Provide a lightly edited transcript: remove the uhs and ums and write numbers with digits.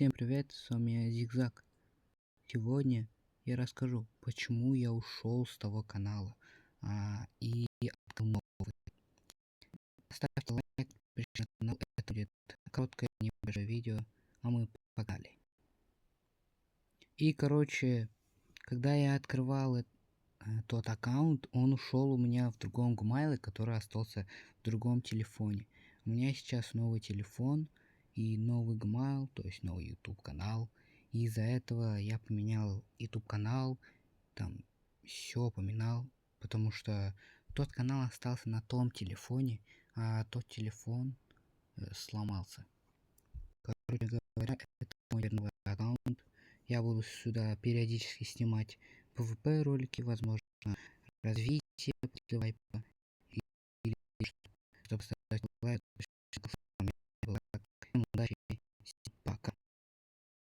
Всем привет, с вами Зигзаг. Сегодня я расскажу, почему я ушел с того канала и открыл новый. Ставьте лайк, подпишитесь на канал, это будет короткое небольшое видео, а мы погнали. И когда я открывал тот аккаунт, он ушел у меня в другом Gmail, который остался в другом телефоне. У меня сейчас новый телефон и новый Gmail, то есть новый YouTube канал. И из-за этого я поменял YouTube канал, там все поменял, потому что тот канал остался на том телефоне, а тот телефон сломался. Короче говоря, это мой новый аккаунт. Я буду сюда периодически снимать PvP ролики, возможно, развитие после вайпа, или чтобы ставить лайк,